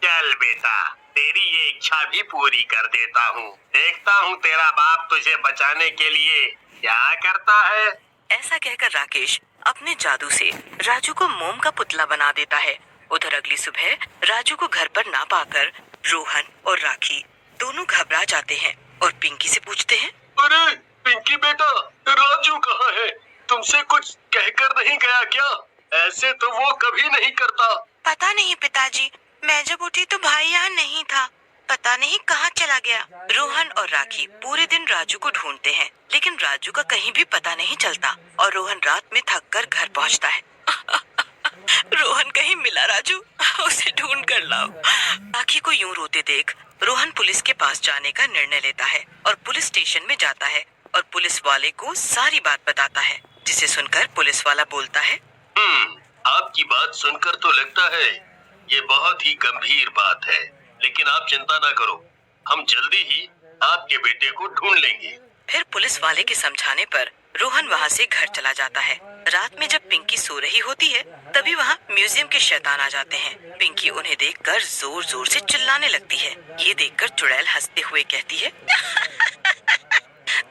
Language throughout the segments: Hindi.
चल बेटा, तेरी ये इच्छा भी पूरी कर देता हूँ। देखता हूँ तेरा बाप तुझे बचाने के लिए क्या करता है। ऐसा कहकर राकेश अपने जादू से राजू को मोम का पुतला बना देता है। उधर अगली सुबह राजू को घर पर ना पाकर रोहन और राखी दोनों घबरा जाते हैं और पिंकी से पूछते हैं, अरे पिंकी बेटा, राजू कहाँ है? तुमसे कुछ कहकर नहीं गया क्या? ऐसे तो वो कभी नहीं करता। पता नहीं पिताजी, मैं जब उठी तो भाई यहाँ नहीं था। पता नहीं कहाँ चला गया। रोहन और राखी पूरे दिन राजू को ढूंढते हैं, लेकिन राजू का कहीं भी पता नहीं चलता और रोहन रात में थक कर घर पहुँचता है। रोहन कहीं मिला राजू, उसे ढूंढ कर लाओ। राखी को यूं रोते देख रोहन पुलिस के पास जाने का निर्णय लेता है और पुलिस स्टेशन में जाता है और पुलिस वाले को सारी बात बताता है, जिसे सुनकर पुलिस वाला बोलता है, आपकी बात सुनकर तो लगता है ये बहुत ही गंभीर बात है, लेकिन आप चिंता ना करो, हम जल्दी ही आपके बेटे को ढूंढ लेंगे। फिर पुलिस वाले के समझाने पर रोहन वहाँ से घर चला जाता है। रात में जब पिंकी सो रही होती है, तभी वहाँ म्यूजियम के शैतान आ जाते हैं। पिंकी उन्हें देखकर जोर जोर से चिल्लाने लगती है। ये देखकर चुड़ैल हंसते हुए कहती है,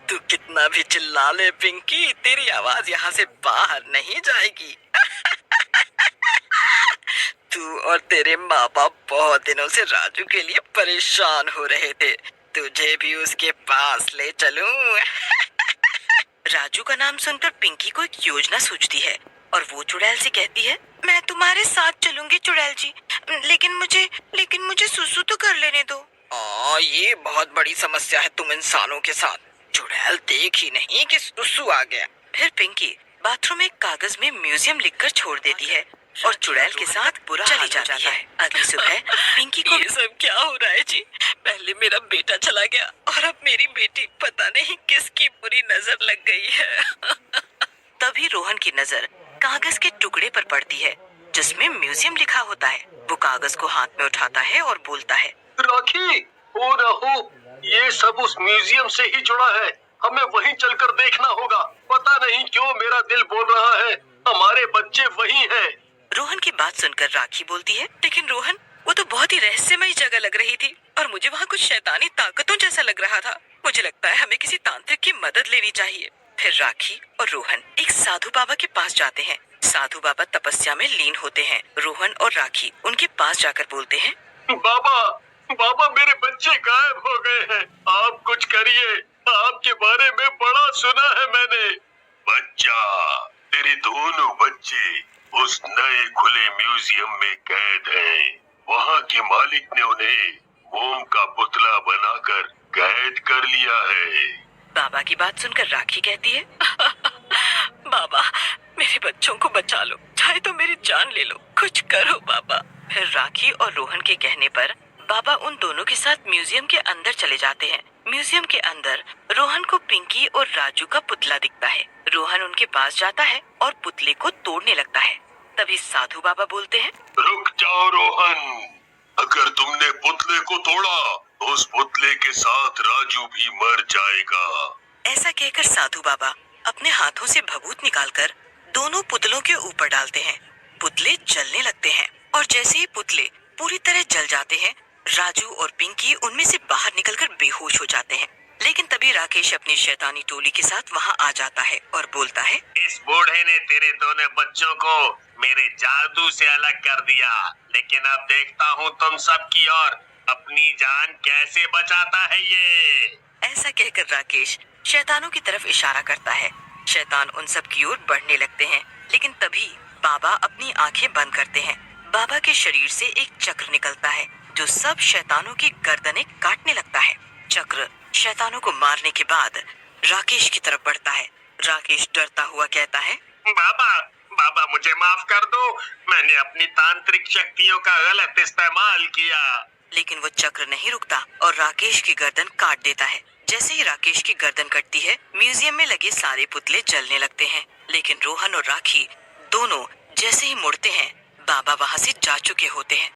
तू कितना भी चिल्ला ले पिंकी, तेरी आवाज यहाँ से बाहर नहीं जाएगी। तू और तेरे माँ बाप बहुत दिनों से राजू के लिए परेशान हो रहे थे, तुझे भी उसके पास ले चलूं। राजू का नाम सुनकर पिंकी को एक योजना सूझती है और वो चुड़ैल से कहती है, मैं तुम्हारे साथ चलूंगी चुड़ैल जी, लेकिन मुझे सुसु तो कर लेने दो। ये बहुत बड़ी समस्या है तुम इंसानों के साथ। चुड़ैल देख ही नहीं कि सुसु आ गया। फिर पिंकी बाथरूम में कागज में म्यूजियम लिखकर छोड़ देती है और चुड़ैल के साथ बुरा चली जाती है। अगली सुबह पिंकी को, ये सब क्या हो रहा है जी? पहले मेरा बेटा चला गया और अब मेरी बेटी, पता नहीं किसकी बुरी नजर लग गई है। तभी रोहन की नजर कागज के टुकड़े पर पड़ती है जिसमें म्यूजियम लिखा होता है। वो कागज को हाथ में उठाता है और बोलता है, राखी, हो ना हो, ये सब उस म्यूजियम से ही जुड़ा है। हमें वहीं चलकर देखना होगा। पता नहीं क्यों मेरा दिल बोल रहा है हमारे बच्चे वहीं हैं। रोहन की बात सुनकर राखी बोलती है, लेकिन रोहन, वो तो बहुत ही रहस्यमयी जगह लग रही थी और मुझे वहाँ कुछ शैतानी ताकतों जैसा लग रहा था। मुझे लगता है हमें किसी तांत्रिक की मदद लेनी चाहिए। फिर राखी और रोहन एक साधु बाबा के पास जाते हैं। साधु बाबा तपस्या में लीन होते हैं। रोहन और राखी उनके पास जाकर बोलते हैं, बाबा मेरे बच्चे गायब हो गए हैं, आप कुछ करिए। आपके बारे में बड़ा सुना है मैंने। बच्चा, तेरे दोनों बच्चे उस नए खुले म्यूजियम में कैद हैं। वहाँ के मालिक ने उन्हें मोम का पुतला बनाकर कैद कर लिया है। बाबा की बात सुनकर राखी कहती है, बाबा, मेरे बच्चों को बचा लो, चाहे तो मेरी जान ले लो, कुछ करो बाबा। फिर राखी और रोहन के कहने पर बाबा उन दोनों के साथ म्यूजियम के अंदर चले जाते हैं। म्यूजियम के अंदर रोहन को पिंकी और राजू का पुतला दिखता है। रोहन उनके पास जाता है और पुतले को तोड़ने लगता है। तभी साधु बाबा बोलते हैं, रुक जाओ रोहन, अगर तुमने पुतले को तोड़ा तो उस पुतले के साथ राजू भी मर जाएगा। ऐसा कहकर साधु बाबा अपने हाथों से भभूत निकालकर दोनों पुतलों के ऊपर डालते हैं। पुतले जलने लगते हैं और जैसे ही पुतले पूरी तरह जल जाते हैं, राजू और पिंकी उनमें से बाहर निकलकर बेहोश हो जाते हैं। लेकिन तभी राकेश अपनी शैतानी टोली के साथ वहाँ आ जाता है और बोलता है, इस बूढ़े ने तेरे दोनों बच्चों को मेरे जादू से अलग कर दिया, लेकिन अब देखता हूँ तुम सब की और अपनी जान कैसे बचाता है ये। ऐसा कहकर राकेश शैतानों की तरफ इशारा करता है। शैतान उन सब की ओर बढ़ने लगते हैं, लेकिन तभी बाबा अपनी आंखें बंद करते हैं। बाबा के शरीर से एक चक्र निकलता है जो सब शैतानों की गर्दनें काटने लगता है। चक्र शैतानों को मारने के बाद राकेश की तरफ बढ़ता है। राकेश डरता हुआ कहता है, बाबा मुझे माफ कर दो, मैंने अपनी तांत्रिक शक्तियों का गलत इस्तेमाल किया। लेकिन वो चक्र नहीं रुकता और राकेश की गर्दन काट देता है। जैसे ही राकेश की गर्दन कटती है, म्यूजियम में लगे सारे पुतले जलने लगते हैं। लेकिन रोहन और राखी दोनों जैसे ही मुड़ते हैं, बाबा वहाँ से जा चुके होते हैं।